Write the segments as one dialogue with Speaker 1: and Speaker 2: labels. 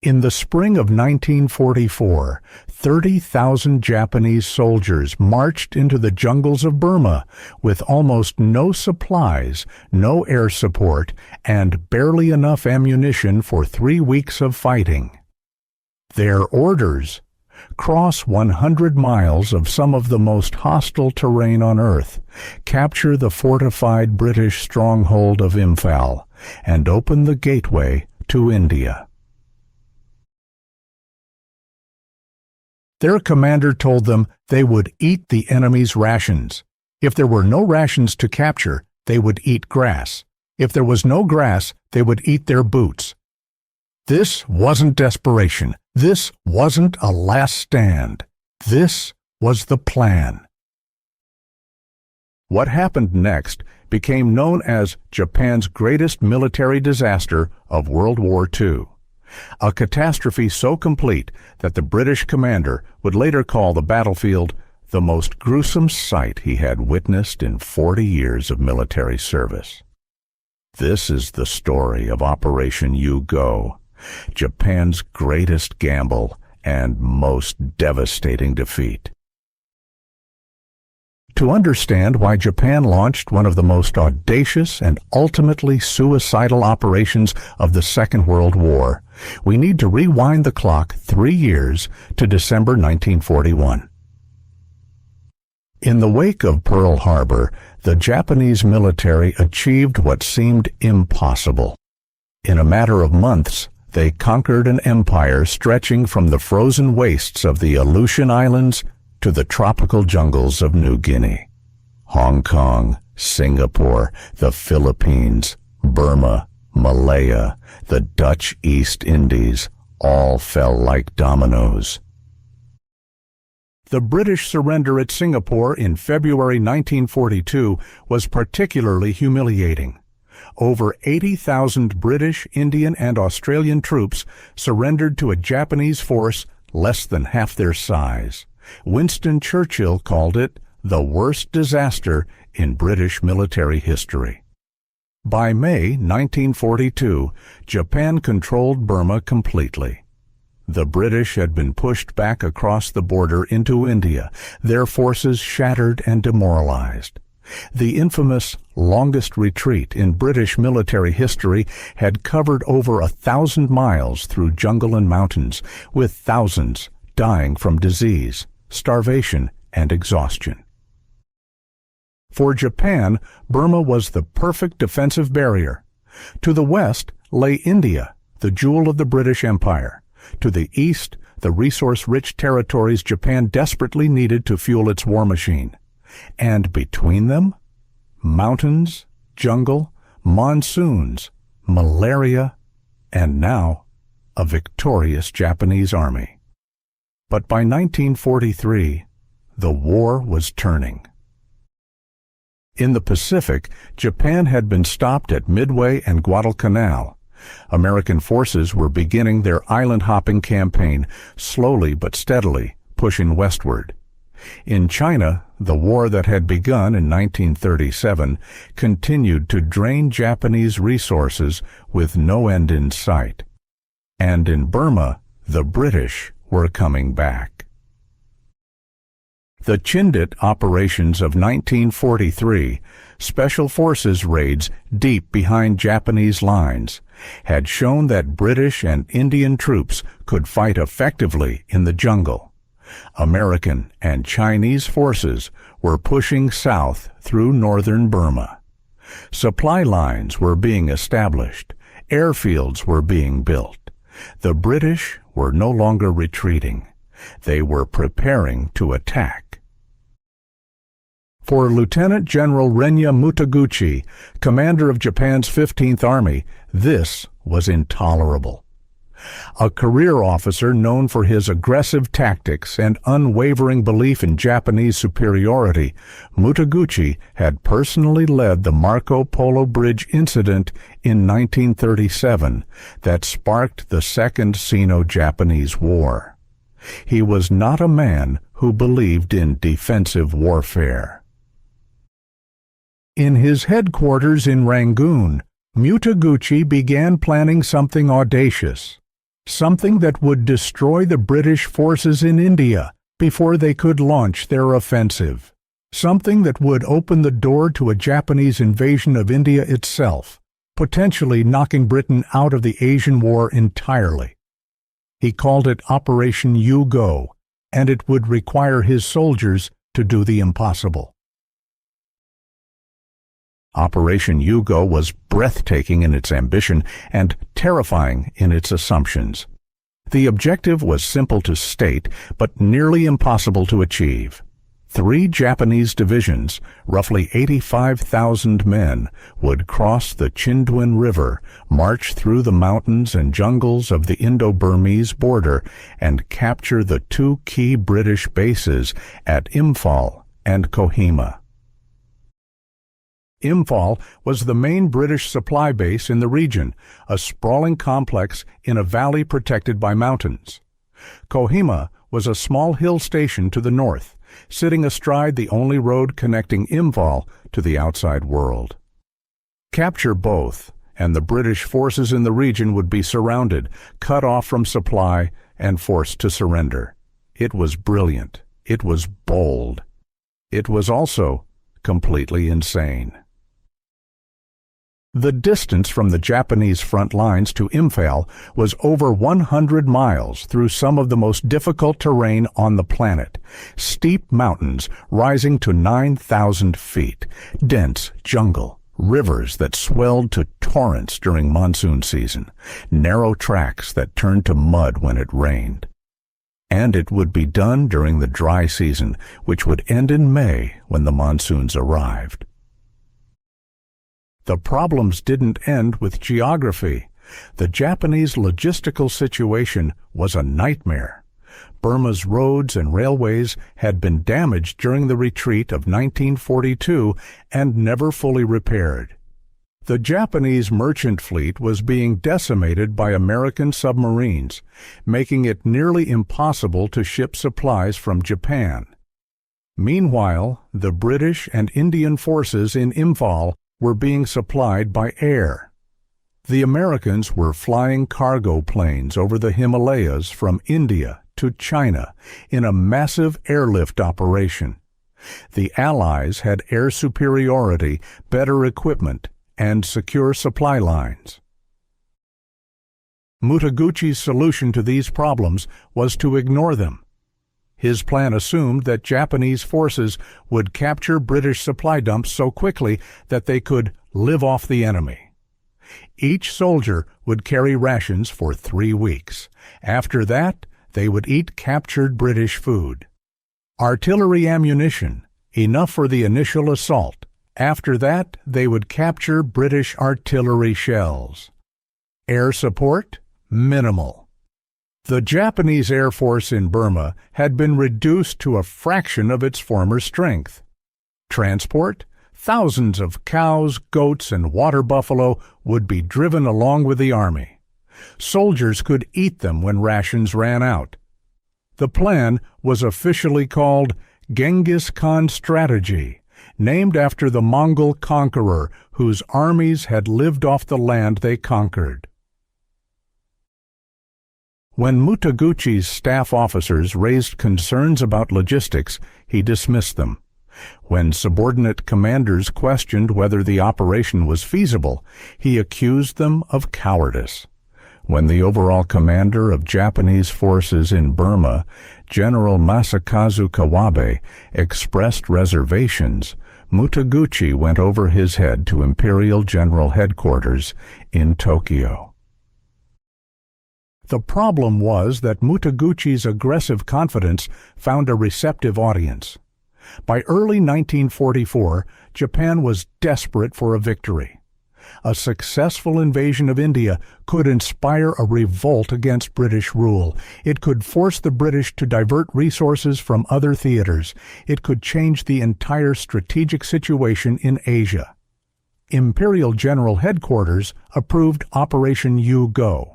Speaker 1: In the spring of 1944, 30,000 Japanese soldiers marched into the jungles of Burma with almost no supplies, no air support, and barely enough ammunition for 3 weeks of fighting. Their orders: cross 100 miles of some of the most hostile terrain on Earth, capture the fortified British stronghold of Imphal, and open the gateway to India. Their commander told them they would eat the enemy's rations. If there were no rations to capture, they would eat grass. If there was no grass, they would eat their boots. This wasn't desperation. This wasn't a last stand. This was the plan. What happened next became known as Japan's greatest military disaster of World War II. A catastrophe so complete that the British commander would later call the battlefield the most gruesome sight he had witnessed in 40 years of military service. This is the story of Operation U-Go, Japan's greatest gamble and most devastating defeat. To understand why Japan launched one of the most audacious and ultimately suicidal operations of the Second World War, we need to rewind the clock 3 years to December 1941. In the wake of Pearl Harbor, the Japanese military achieved what seemed impossible. In a matter of months, they conquered an empire stretching from the frozen wastes of the Aleutian Islands to the tropical jungles of New Guinea. Hong Kong, Singapore, the Philippines, Burma, Malaya, the Dutch East Indies all fell like dominoes. The British surrender at Singapore in February 1942 was particularly humiliating. Over 80,000 British, Indian, and Australian troops surrendered to a Japanese force less than half their size. Winston Churchill called it the worst disaster in British military history. By May 1942, Japan controlled Burma completely. The British had been pushed back across the border into India, their forces shattered and demoralized. The infamous longest retreat in British military history had covered over 1,000 miles through jungle and mountains, with thousands dying from disease, starvation, and exhaustion. For Japan, Burma was the perfect defensive barrier. To the west lay India, the jewel of the British Empire. To the east, the resource-rich territories Japan desperately needed to fuel its war machine. And between them, mountains, jungle, monsoons, malaria, and now a victorious Japanese army. But by 1943, the war was turning. In the Pacific, Japan had been stopped at Midway and Guadalcanal. American forces were beginning their island-hopping campaign, slowly but steadily pushing westward. In China, the war that had begun in 1937 continued to drain Japanese resources with no end in sight. And in Burma, the British were coming back. The Chindit operations of 1943, Special Forces raids deep behind Japanese lines, had shown that British and Indian troops could fight effectively in the jungle. American and Chinese forces were pushing south through northern Burma. Supply lines were being established. Airfields were being built. The British were no longer retreating. They were preparing to attack. For Lieutenant General Renya Mutaguchi, commander of Japan's 15th Army, this was intolerable. A career officer known for his aggressive tactics and unwavering belief in Japanese superiority, Mutaguchi had personally led the Marco Polo Bridge incident in 1937 that sparked the Second Sino-Japanese War. He was not a man who believed in defensive warfare. In his headquarters in Rangoon, Mutaguchi began planning something audacious: something that would destroy the British forces in India before they could launch their offensive, something that would open the door to a Japanese invasion of India itself, potentially knocking Britain out of the Asian War entirely. He called it Operation U-Go, and it would require his soldiers to do the impossible. Operation U-Go was breathtaking in its ambition and terrifying in its assumptions. The objective was simple to state, but nearly impossible to achieve. 3 Japanese divisions, roughly 85,000 men, would cross the Chindwin River, march through the mountains and jungles of the Indo-Burmese border, and capture the 2 key British bases at Imphal and Kohima. Imphal was the main British supply base in the region, a sprawling complex in a valley protected by mountains. Kohima was a small hill station to the north, sitting astride the only road connecting Imphal to the outside world. Capture both, and the British forces in the region would be surrounded, cut off from supply, and forced to surrender. It was brilliant. It was bold. It was also completely insane. The distance from the Japanese front lines to Imphal was over 100 miles through some of the most difficult terrain on the planet. Steep mountains rising to 9,000 feet, dense jungle, rivers that swelled to torrents during monsoon season, narrow tracks that turned to mud when it rained. And it would be done during the dry season, which would end in May when the monsoons arrived. The problems didn't end with geography. The Japanese logistical situation was a nightmare. Burma's roads and railways had been damaged during the retreat of 1942 and never fully repaired. The Japanese merchant fleet was being decimated by American submarines, making it nearly impossible to ship supplies from Japan. Meanwhile, the British and Indian forces in Imphal were being supplied by air. The Americans were flying cargo planes over the Himalayas from India to China in a massive airlift operation. The Allies had air superiority, better equipment, and secure supply lines. Mutaguchi's solution to these problems was to ignore them. His plan assumed that Japanese forces would capture British supply dumps so quickly that they could live off the enemy. Each soldier would carry rations for 3 weeks. After that, they would eat captured British food. Artillery ammunition, enough for the initial assault. After that, they would capture British artillery shells. Air support? Minimal. The Japanese Air Force in Burma had been reduced to a fraction of its former strength. Transport? Thousands of cows, goats, and water buffalo would be driven along with the army. Soldiers could eat them when rations ran out. The plan was officially called Genghis Khan Strategy, named after the Mongol conqueror whose armies had lived off the land they conquered. When Mutaguchi's staff officers raised concerns about logistics, he dismissed them. When subordinate commanders questioned whether the operation was feasible, he accused them of cowardice. When the overall commander of Japanese forces in Burma, General Masakazu Kawabe, expressed reservations, Mutaguchi went over his head to Imperial General Headquarters in Tokyo. The problem was that Mutaguchi's aggressive confidence found a receptive audience. By early 1944, Japan was desperate for a victory. A successful invasion of India could inspire a revolt against British rule. It could force the British to divert resources from other theaters. It could change the entire strategic situation in Asia. Imperial General Headquarters approved Operation U-Go.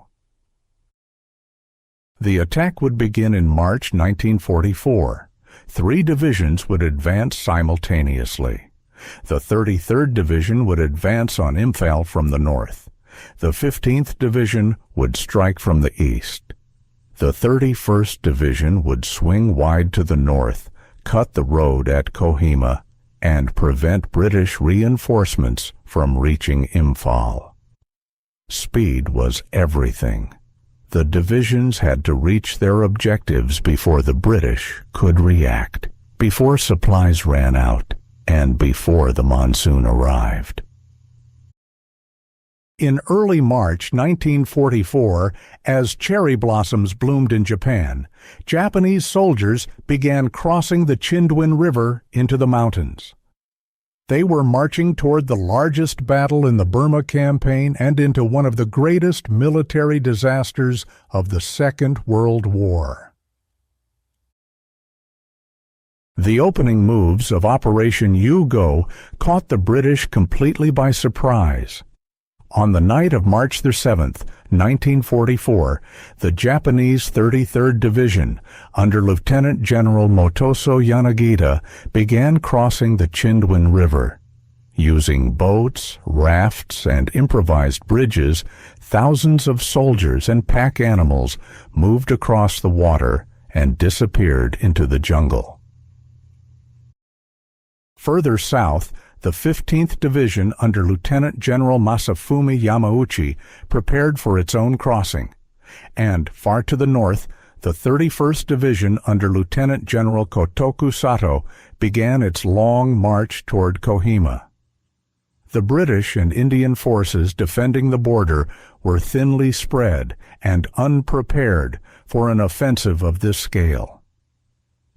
Speaker 1: The attack would begin in March 1944. 3 divisions would advance simultaneously. The 33rd Division would advance on Imphal from the north. The 15th Division would strike from the east. The 31st Division would swing wide to the north, cut the road at Kohima, and prevent British reinforcements from reaching Imphal. Speed was everything. The divisions had to reach their objectives before the British could react, before supplies ran out, and before the monsoon arrived. In early March 1944, as cherry blossoms bloomed in Japan, Japanese soldiers began crossing the Chindwin River into the mountains. They were marching toward the largest battle in the Burma campaign and into one of the greatest military disasters of the Second World War. The opening moves of Operation U-Go caught the British completely by surprise. On the night of March 7, 1944, the Japanese 33rd Division, under Lieutenant General Motoso Yanagita, began crossing the Chindwin River. Using boats, rafts, and improvised bridges, thousands of soldiers and pack animals moved across the water and disappeared into the jungle. Further south, the 15th Division under Lieutenant General Masafumi Yamauchi prepared for its own crossing, and far to the north, the 31st Division under Lieutenant General Kotoku Sato began its long march toward Kohima. The British and Indian forces defending the border were thinly spread and unprepared for an offensive of this scale.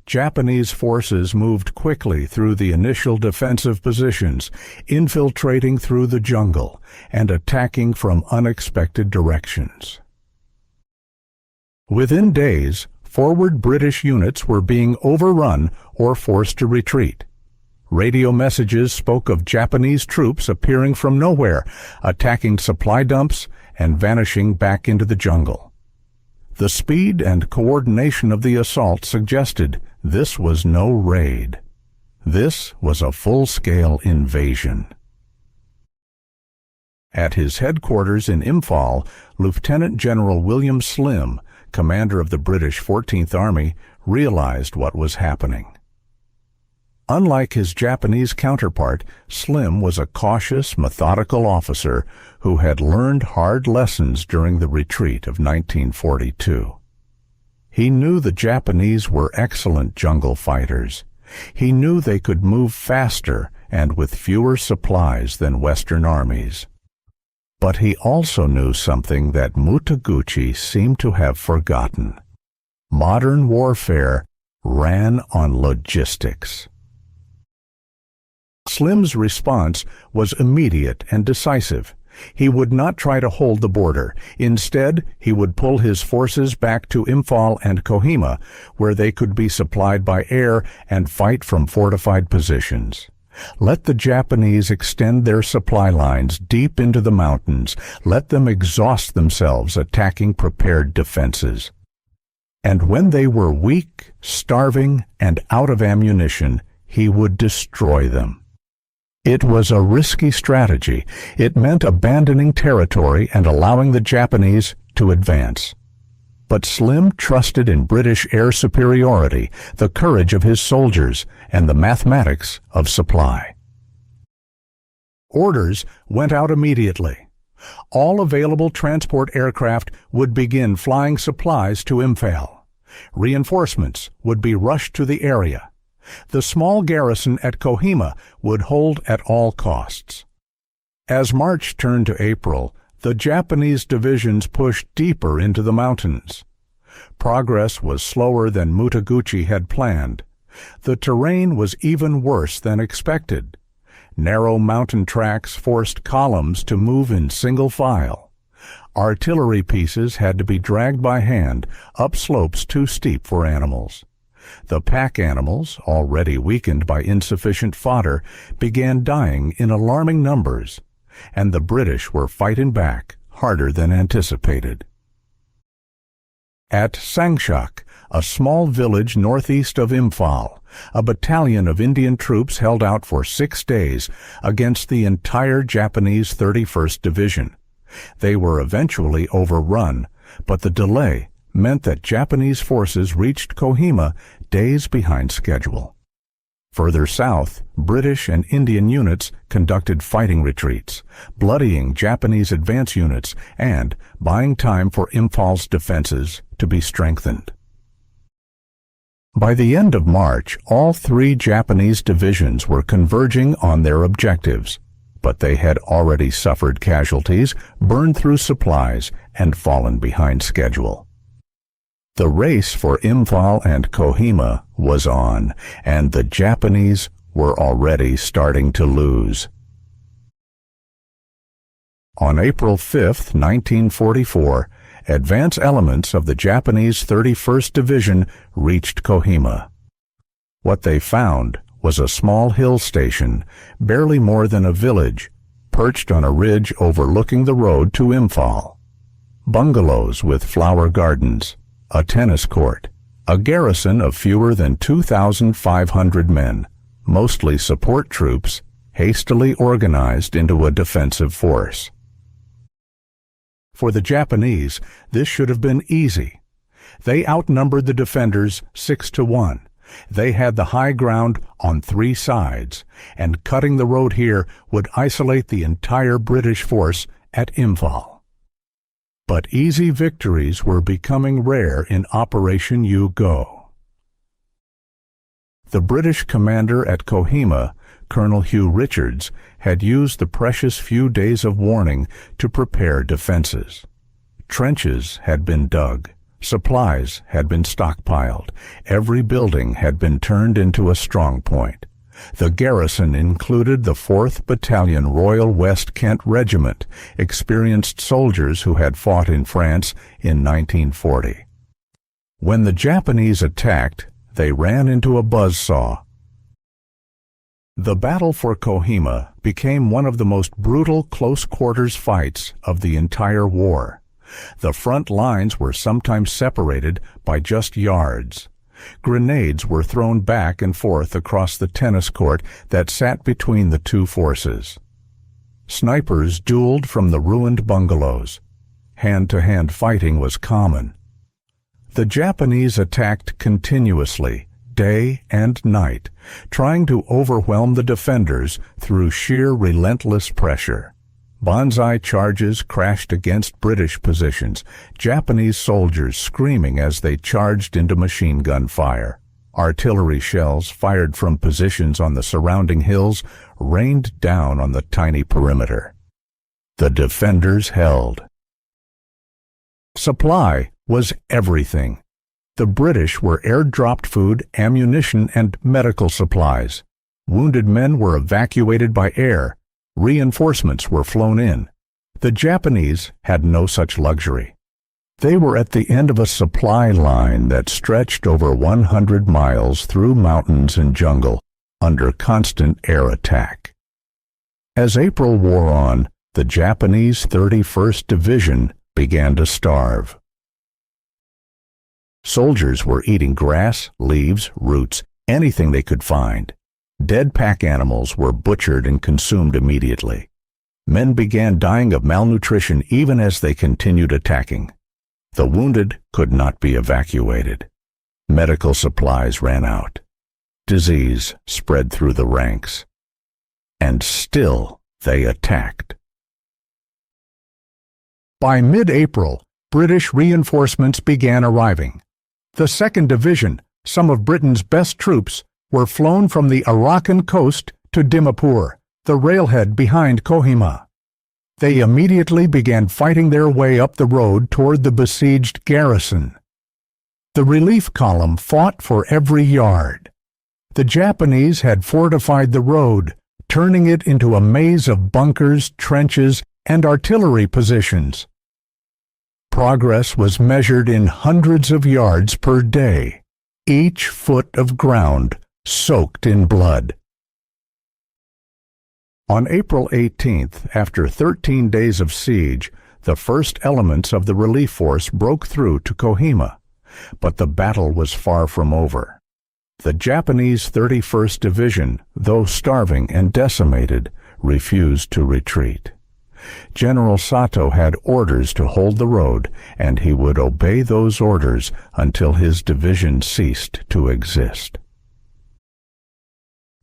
Speaker 1: Japanese forces moved quickly through the initial defensive positions, infiltrating through the jungle and attacking from unexpected directions. Within days, forward British units were being overrun or forced to retreat. Radio messages spoke of Japanese troops appearing from nowhere, attacking supply dumps, and vanishing back into the jungle. The speed and coordination of the assault suggested this was no raid. This was a full-scale invasion. At his headquarters in Imphal, Lieutenant General William Slim, commander of the British 14th Army, realized what was happening. Unlike his Japanese counterpart, Slim was a cautious, methodical officer who had learned hard lessons during the retreat of 1942. He knew the Japanese were excellent jungle fighters. He knew they could move faster and with fewer supplies than Western armies. But he also knew something that Mutaguchi seemed to have forgotten. Modern warfare ran on logistics. Slim's response was immediate and decisive. He would not try to hold the border. Instead, he would pull his forces back to Imphal and Kohima, where they could be supplied by air and fight from fortified positions. Let the Japanese extend their supply lines deep into the mountains. Let them exhaust themselves attacking prepared defenses. And when they were weak, starving, and out of ammunition, he would destroy them. It was a risky strategy. It meant abandoning territory and allowing the Japanese to advance. But Slim trusted in British air superiority, the courage of his soldiers, and the mathematics of supply. Orders went out immediately. All available transport aircraft would begin flying supplies to Imphal. Reinforcements would be rushed to the area. The small garrison at Kohima would hold at all costs. As March turned to April, the Japanese divisions pushed deeper into the mountains. Progress was slower than Mutaguchi had planned. The terrain was even worse than expected. Narrow mountain tracks forced columns to move in single file. Artillery pieces had to be dragged by hand up slopes too steep for animals. The pack animals, already weakened by insufficient fodder, began dying in alarming numbers, and the British were fighting back harder than anticipated. At Sangshak, a small village northeast of Imphal, a battalion of Indian troops held out for 6 days against the entire Japanese 31st Division. They were eventually overrun, but the delay meant that Japanese forces reached Kohima days behind schedule. Further south, British and Indian units conducted fighting retreats, bloodying Japanese advance units and buying time for Imphal's defenses to be strengthened. By the end of March, all 3 Japanese divisions were converging on their objectives, but they had already suffered casualties, burned through supplies, and fallen behind schedule. The race for Imphal and Kohima was on, and the Japanese were already starting to lose. On April 5, 1944, advance elements of the Japanese 31st Division reached Kohima. What they found was a small hill station, barely more than a village, perched on a ridge overlooking the road to Imphal. Bungalows with flower gardens, a tennis court, a garrison of fewer than 2,500 men, mostly support troops, hastily organized into a defensive force. For the Japanese, this should have been easy. They outnumbered the defenders 6-1. They had the high ground on 3 sides, and cutting the road here would isolate the entire British force at Imphal. But easy victories were becoming rare in Operation U-Go. The British commander at Kohima, Colonel Hugh Richards, had used the precious few days of warning to prepare defenses. Trenches had been dug, supplies had been stockpiled, every building had been turned into a strong point. The garrison included the 4th Battalion Royal West Kent Regiment, experienced soldiers who had fought in France in 1940. When the Japanese attacked, they ran into a buzzsaw. The battle for Kohima became one of the most brutal close-quarters fights of the entire war. The front lines were sometimes separated by just yards. Grenades were thrown back and forth across the tennis court that sat between the 2 forces. Snipers dueled from the ruined bungalows. Hand-to-hand fighting was common. The Japanese attacked continuously, day and night, trying to overwhelm the defenders through sheer relentless pressure. Banzai charges crashed against British positions, Japanese soldiers screaming as they charged into machine gun fire. Artillery shells fired from positions on the surrounding hills rained down on the tiny perimeter. The defenders held. Supply was everything. The British were airdropped food, ammunition, and medical supplies. Wounded men were evacuated by air. Reinforcements were flown in. The Japanese had no such luxury. They were at the end of a supply line that stretched over 100 miles through mountains and jungle, under constant air attack. As April wore on, the Japanese 31st Division began to starve. Soldiers were eating grass, leaves, roots, anything they could find. Dead pack animals were butchered and consumed immediately. Men began dying of malnutrition even as they continued attacking. The wounded could not be evacuated. Medical supplies ran out. Disease spread through the ranks. And still they attacked. By mid-April, British reinforcements began arriving. The 2nd Division, some of Britain's best troops, were flown from the Arakan coast to Dimapur, the railhead behind Kohima. They immediately began fighting their way up the road toward the besieged garrison. The relief column fought for every yard. The Japanese had fortified the road, turning it into a maze of bunkers, trenches, and artillery positions. Progress was measured in hundreds of yards per day, each foot of ground soaked in blood. On April 18th, after 13 days of siege, the first elements of the relief force broke through to Kohima, but the battle was far from over. The Japanese 31st Division, though starving and decimated, refused to retreat. General Sato had orders to hold the road, and he would obey those orders until his division ceased to exist.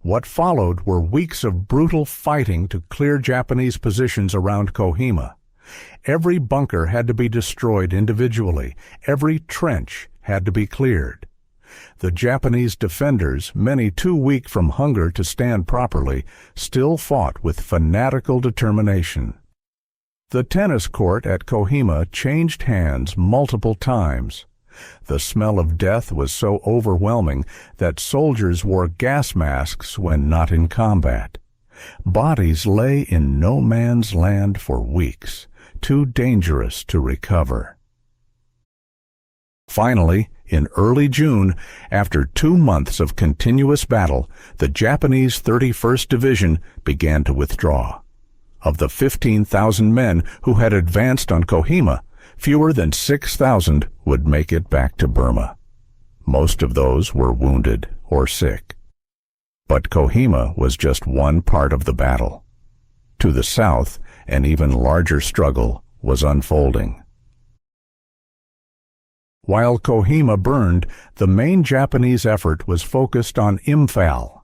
Speaker 1: What followed were weeks of brutal fighting to clear Japanese positions around Kohima. Every bunker had to be destroyed individually. Every trench had to be cleared. The Japanese defenders, many too weak from hunger to stand properly, still fought with fanatical determination. The tennis court at Kohima changed hands multiple times. The smell of death was so overwhelming that soldiers wore gas masks when not in combat. Bodies lay in no man's land for weeks, too dangerous to recover. Finally, in early June, after 2 months of continuous battle, the Japanese 31st Division began to withdraw. Of the 15,000 men who had advanced on Kohima, fewer than 6,000 would make it back to Burma. Most of those were wounded or sick. But Kohima was just one part of the battle. To the south, an even larger struggle was unfolding. While Kohima burned, the main Japanese effort was focused on Imphal.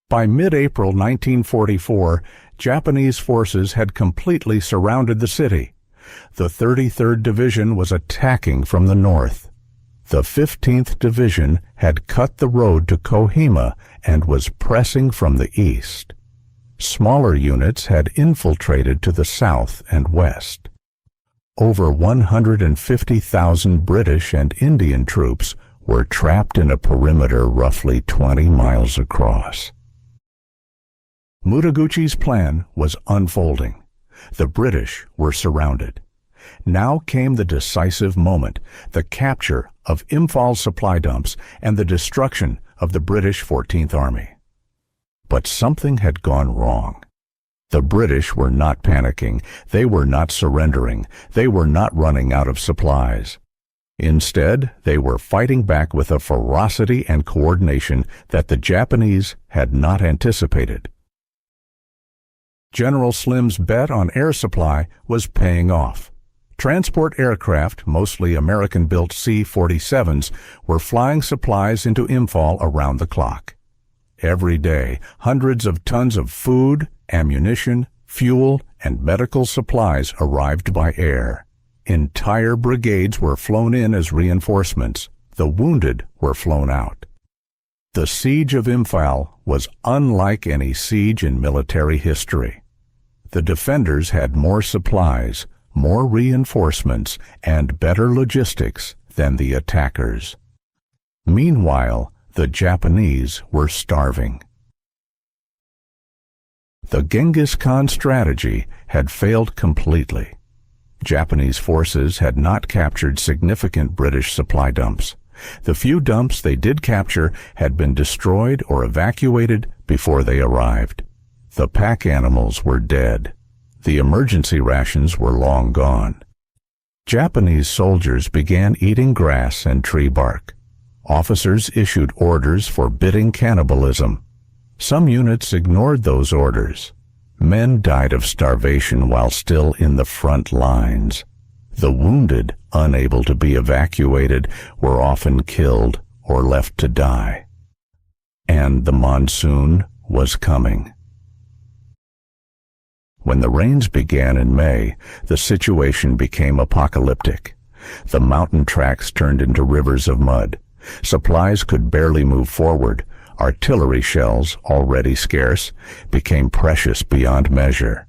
Speaker 1: By mid-April 1944, Japanese forces had completely surrounded the city. The 33rd Division was attacking from the north. The 15th Division had cut the road to Kohima and was pressing from the east. Smaller units had infiltrated to the south and west. Over 150,000 British and Indian troops were trapped in a perimeter roughly 20 miles across. Mutaguchi's plan was unfolding. The British were surrounded. Now came the decisive moment, the capture of Imphal supply dumps and the destruction of the British 14th Army. But something had gone wrong. The British were not panicking. They were not surrendering. They were not running out of supplies. Instead, they were fighting back with a ferocity and coordination that the Japanese had not anticipated. General Slim's bet on air supply was paying off. Transport aircraft, mostly American-built C-47s, were flying supplies into Imphal around the clock. Every day, hundreds of tons of food, ammunition, fuel, and medical supplies arrived by air. Entire brigades were flown in as reinforcements. The wounded were flown out. The siege of Imphal was unlike any siege in military history. The defenders had more supplies, more reinforcements, and better logistics than the attackers. Meanwhile, the Japanese were starving. The Genghis Khan strategy had failed completely. Japanese forces had not captured significant British supply dumps. The few dumps they did capture had been destroyed or evacuated before they arrived. The pack animals were dead. The emergency rations were long gone. Japanese soldiers began eating grass and tree bark. Officers issued orders forbidding cannibalism. Some units ignored those orders. Men died of starvation while still in the front lines. The wounded, unable to be evacuated, were often killed or left to die. And the monsoon was coming. When the rains began in May, the situation became apocalyptic. The mountain tracks turned into rivers of mud. Supplies could barely move forward. Artillery shells, already scarce, became precious beyond measure.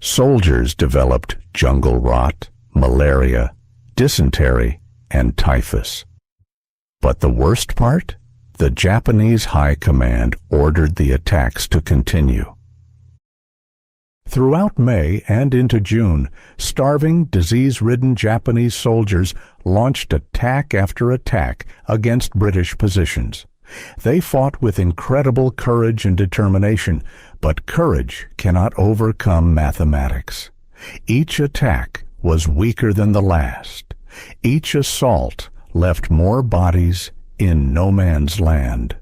Speaker 1: Soldiers developed jungle rot, malaria, dysentery, and typhus. But the worst part? The Japanese High Command ordered the attacks to continue. Throughout May and into June, starving, disease-ridden Japanese soldiers launched attack after attack against British positions. They fought with incredible courage and determination, but courage cannot overcome mathematics. Each attack was weaker than the last. Each assault left more bodies in no man's land.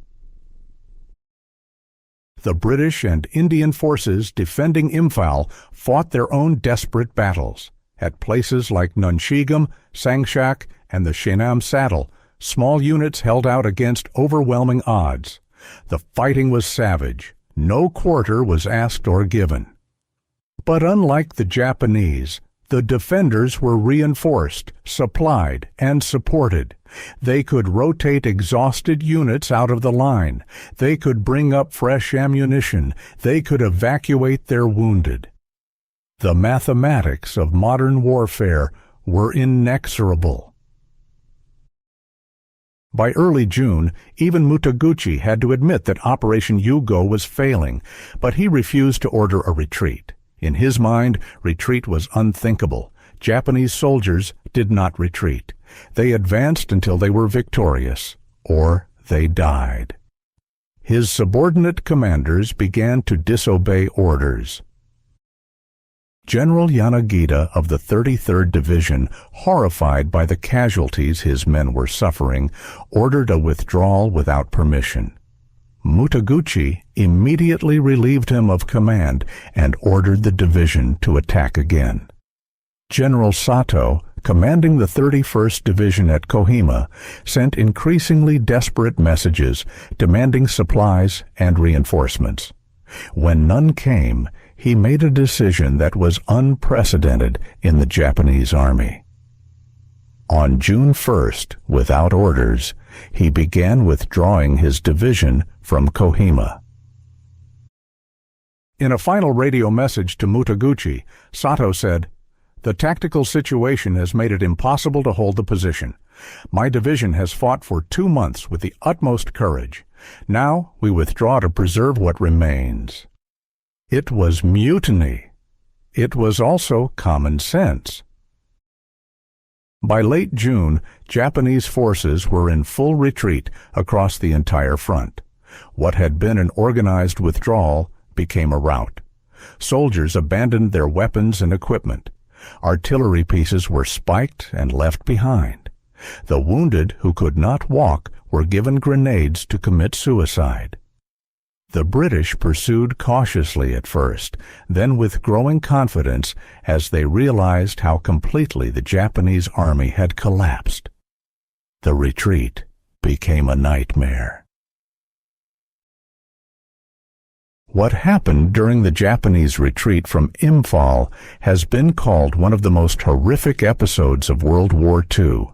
Speaker 1: The British and Indian forces defending Imphal fought their own desperate battles. At places like Nunchigam, Sangshak, and the Shenam Saddle, small units held out against overwhelming odds. The fighting was savage. No quarter was asked or given. But unlike the Japanese, the defenders were reinforced, supplied, and supported. They could rotate exhausted units out of the line. They could bring up fresh ammunition. They could evacuate their wounded. The mathematics of modern warfare were inexorable. By early June, even Mutaguchi had to admit that Operation Yugo was failing, but he refused to order a retreat. In his mind, retreat was unthinkable. Japanese soldiers did not retreat. They advanced until they were victorious, or they died. His subordinate commanders began to disobey orders. General Yanagida of the 33rd Division, horrified by the casualties his men were suffering, ordered a withdrawal without permission. Mutaguchi immediately relieved him of command and ordered the division to attack again. General Sato, commanding the 31st Division at Kohima, sent increasingly desperate messages demanding supplies and reinforcements. When none came, he made a decision that was unprecedented in the Japanese army. On June 1st, without orders, he began withdrawing his division from Kohima. In a final radio message to Mutaguchi, Sato said, "The tactical situation has made it impossible to hold the position. My division has fought for 2 months with the utmost courage. Now we withdraw to preserve what remains." It was mutiny. It was also common sense. By late June, Japanese forces were in full retreat across the entire front. What had been an organized withdrawal became a rout. Soldiers abandoned their weapons and equipment. Artillery pieces were spiked and left behind. The wounded who could not walk were given grenades to commit suicide. The British pursued cautiously at first, then with growing confidence as they realized how completely the Japanese army had collapsed. The retreat became a nightmare. What happened during the Japanese retreat from Imphal has been called one of the most horrific episodes of World War II.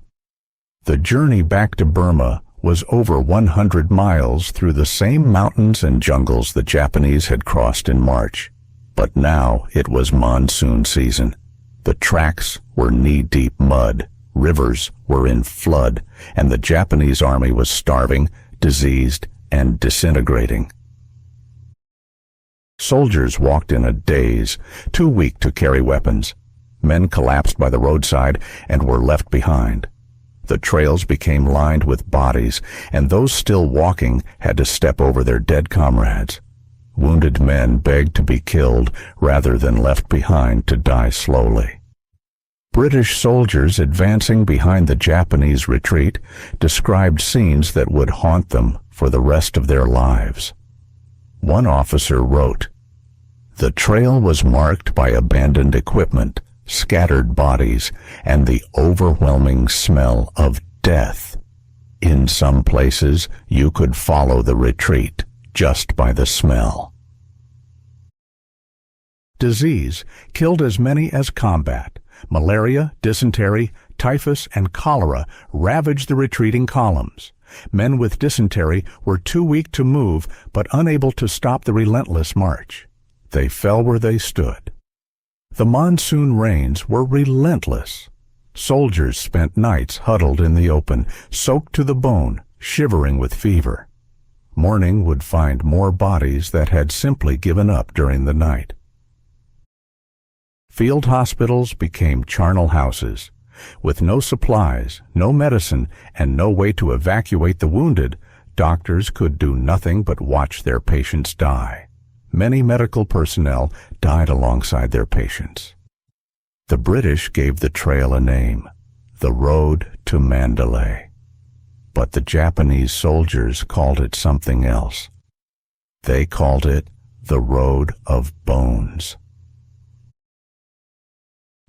Speaker 1: The journey back to Burma was over 100 miles through the same mountains and jungles the Japanese had crossed in March. But now it was monsoon season. The tracks were knee-deep mud, rivers were in flood, and the Japanese army was starving, diseased, and disintegrating. Soldiers walked in a daze, too weak to carry weapons. Men collapsed by the roadside and were left behind. The trails became lined with bodies, and those still walking had to step over their dead comrades. Wounded men begged to be killed rather than left behind to die slowly. British soldiers advancing behind the Japanese retreat described scenes that would haunt them for the rest of their lives. One officer wrote, "The trail was marked by abandoned equipment, scattered bodies, and the overwhelming smell of death. In some places, you could follow the retreat just by the smell." Disease killed as many as combat. Malaria, dysentery, typhus, and cholera ravaged the retreating columns. Men with dysentery were too weak to move, but unable to stop the relentless march. They fell where they stood. The monsoon rains were relentless. Soldiers spent nights huddled in the open, soaked to the bone, shivering with fever. Morning would find more bodies that had simply given up during the night. Field hospitals became charnel houses. With no supplies, no medicine, and no way to evacuate the wounded, doctors could do nothing but watch their patients die. Many medical personnel died alongside their patients. The British gave the trail a name, the Road to Mandalay. But the Japanese soldiers called it something else, They called it the Road of Bones.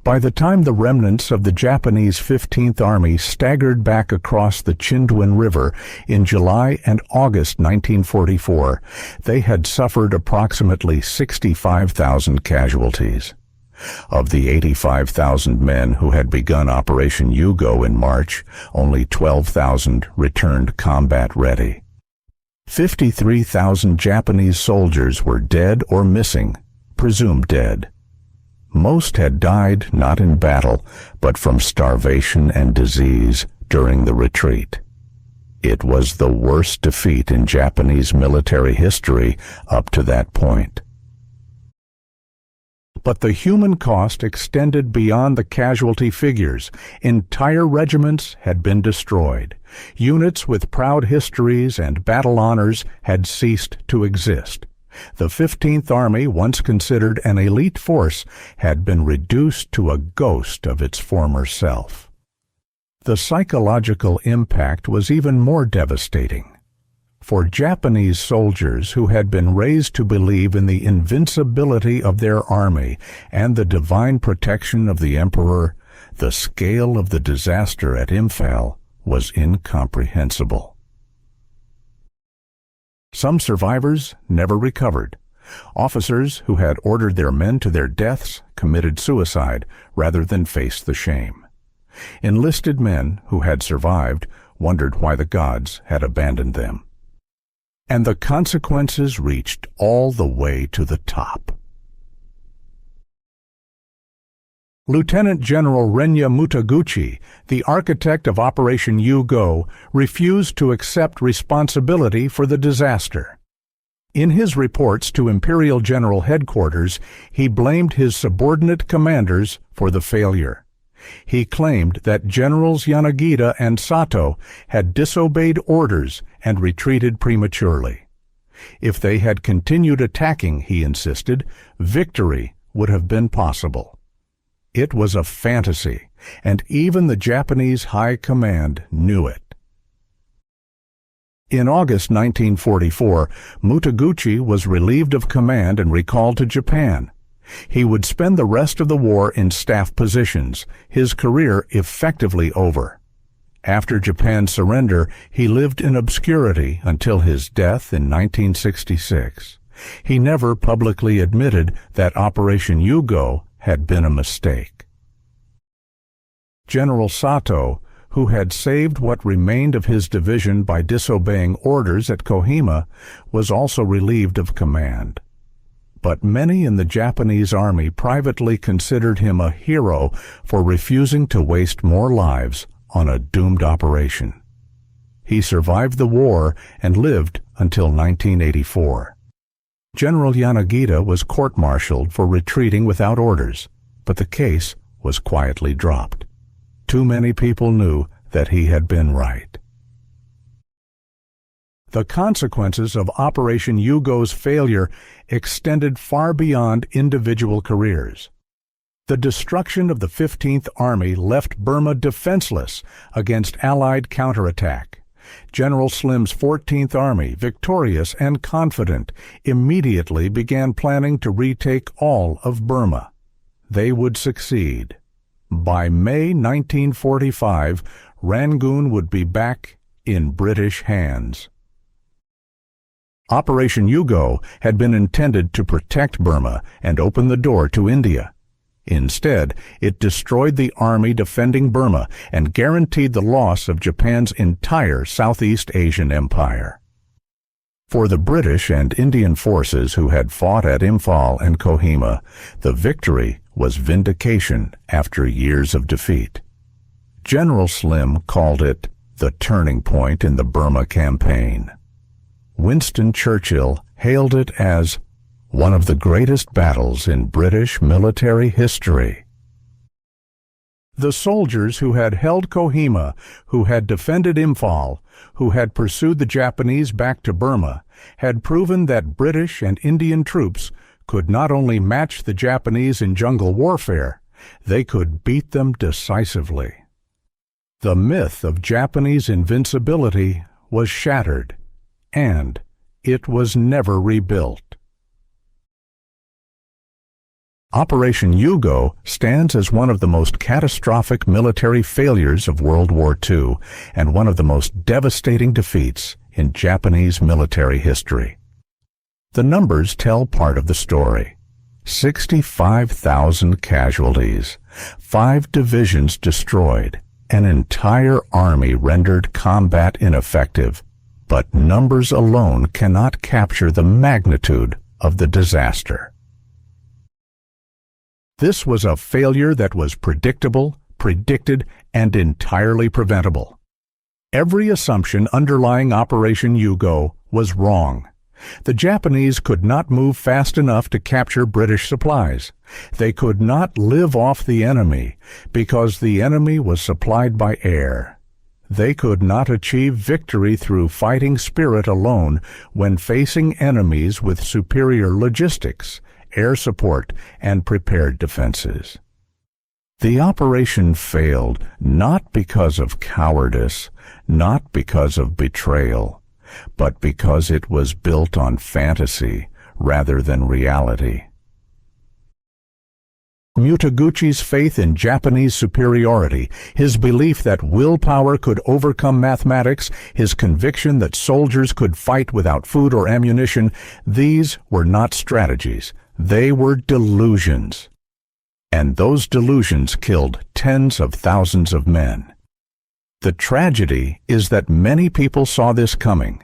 Speaker 1: By the time the remnants of the Japanese 15th Army staggered back across the Chindwin River in July and August 1944, they had suffered approximately 65,000 casualties. Of the 85,000 men who had begun Operation Yugo in March, only 12,000 returned combat-ready. 53,000 Japanese soldiers were dead or missing, presumed dead. Most had died not in battle, but from starvation and disease during the retreat. It was the worst defeat in Japanese military history up to that point. But the human cost extended beyond the casualty figures. Entire regiments had been destroyed. Units with proud histories and battle honors had ceased to exist. The 15th Army, once considered an elite force, had been reduced to a ghost of its former self. The psychological impact was even more devastating. For Japanese soldiers who had been raised to believe in the invincibility of their army and the divine protection of the emperor, the scale of the disaster at Imphal was incomprehensible. Some survivors never recovered. Officers who had ordered their men to their deaths committed suicide rather than face the shame. Enlisted men who had survived wondered why the gods had abandoned them. And the consequences reached all the way to the top. Lieutenant General Renya Mutaguchi, the architect of Operation Yugo, refused to accept responsibility for the disaster. In his reports to Imperial General Headquarters, he blamed his subordinate commanders for the failure. He claimed that Generals Yanagida and Sato had disobeyed orders and retreated prematurely. If they had continued attacking, he insisted, victory would have been possible. It was a fantasy, and even the Japanese High Command knew it. In August 1944, Mutaguchi was relieved of command and recalled to Japan. He would spend the rest of the war in staff positions, his career effectively over. After Japan's surrender, he lived in obscurity until his death in 1966. He never publicly admitted that Operation Yugo had been a mistake. General Sato, who had saved what remained of his division by disobeying orders at Kohima, was also relieved of command. But many in the Japanese army privately considered him a hero for refusing to waste more lives on a doomed operation. He survived the war and lived until 1984. General Yanagida was court-martialed for retreating without orders, but the case was quietly dropped. Too many people knew that he had been right. The consequences of Operation Yugo's failure extended far beyond individual careers. The destruction of the 15th Army left Burma defenseless against Allied counterattack. General Slim's 14th Army, victorious and confident, immediately began planning to retake all of Burma. They would succeed. By May 1945, Rangoon would be back in British hands. Operation Yugo had been intended to protect Burma and open the door to India. Instead, it destroyed the army defending Burma and guaranteed the loss of Japan's entire Southeast Asian empire. For the British and Indian forces who had fought at Imphal and Kohima, the victory was vindication after years of defeat. General Slim called it the turning point in the Burma campaign. Winston Churchill hailed it as one of the greatest battles in British military history. The soldiers who had held Kohima, who had defended Imphal, who had pursued the Japanese back to Burma, had proven that British and Indian troops could not only match the Japanese in jungle warfare, they could beat them decisively. The myth of Japanese invincibility was shattered, and it was never rebuilt. Operation Yugo stands as one of the most catastrophic military failures of World War II and one of the most devastating defeats in Japanese military history. The numbers tell part of the story. 65,000 casualties, 5 divisions destroyed, an entire army rendered combat ineffective, but numbers alone cannot capture the magnitude of the disaster. This was a failure that was predictable, predicted, and entirely preventable. Every assumption underlying Operation Yugo was wrong. The Japanese could not move fast enough to capture British supplies. They could not live off the enemy because the enemy was supplied by air. They could not achieve victory through fighting spirit alone when facing enemies with superior logistics, air support, and prepared defenses. The operation failed not because of cowardice, not because of betrayal, but because it was built on fantasy rather than reality. Mutaguchi's faith in Japanese superiority, his belief that willpower could overcome mathematics, his conviction that soldiers could fight without food or ammunition, these were not strategies. They were delusions. And those delusions killed tens of thousands of men. The tragedy is that many people saw this coming.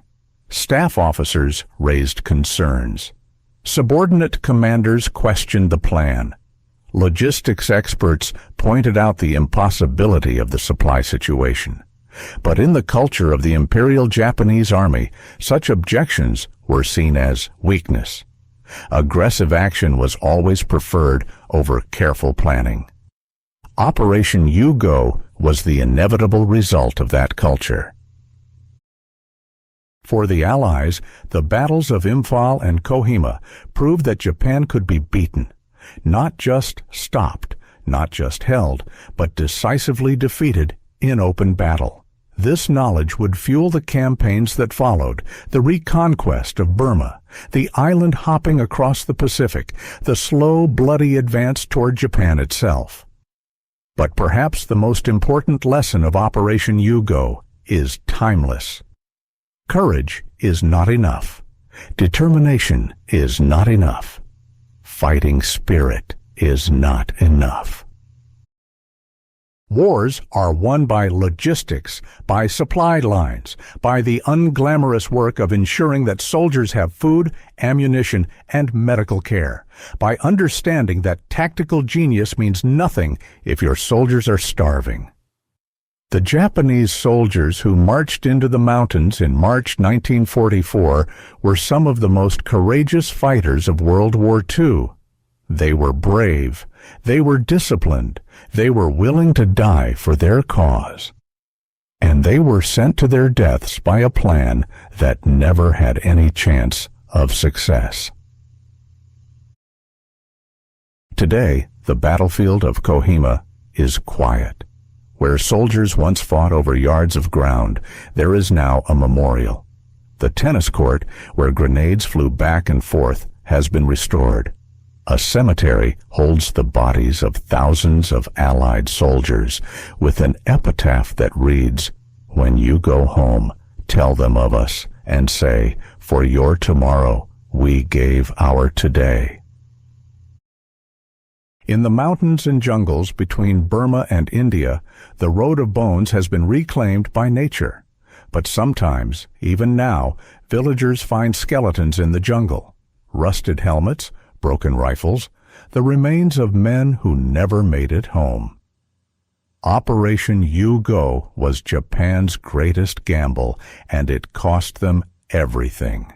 Speaker 1: Staff officers raised concerns. Subordinate commanders questioned the plan. Logistics experts pointed out the impossibility of the supply situation. But in the culture of the Imperial Japanese Army, such objections were seen as weakness. Aggressive action was always preferred over careful planning. Operation Yugo was the inevitable result of that culture. For the Allies, the battles of Imphal and Kohima proved that Japan could be beaten, not just stopped, not just held, but decisively defeated in open battle. This knowledge would fuel the campaigns that followed, the reconquest of Burma, the island hopping across the Pacific, the slow, bloody advance toward Japan itself. But perhaps the most important lesson of Operation Yugo is timeless. Courage is not enough. Determination is not enough. Fighting spirit is not enough. Wars are won by logistics, by supply lines, by the unglamorous work of ensuring that soldiers have food, ammunition, and medical care, by understanding that tactical genius means nothing if your soldiers are starving. The Japanese soldiers who marched into the mountains in March 1944 were some of the most courageous fighters of World War II. They were brave, they were disciplined, they were willing to die for their cause. And they were sent to their deaths by a plan that never had any chance of success. Today, the battlefield of Kohima is quiet. Where soldiers once fought over yards of ground, there is now a memorial. The tennis court, where grenades flew back and forth, has been restored. A cemetery holds the bodies of thousands of Allied soldiers with an epitaph that reads, "When you go home, tell them of us and say, for your tomorrow, we gave our today." In the mountains and jungles between Burma and India, the Road of Bones has been reclaimed by nature. But sometimes, even now, villagers find skeletons in the jungle, rusted helmets, broken rifles, the remains of men who never made it home. Operation Yugo was Japan's greatest gamble, and it cost them everything.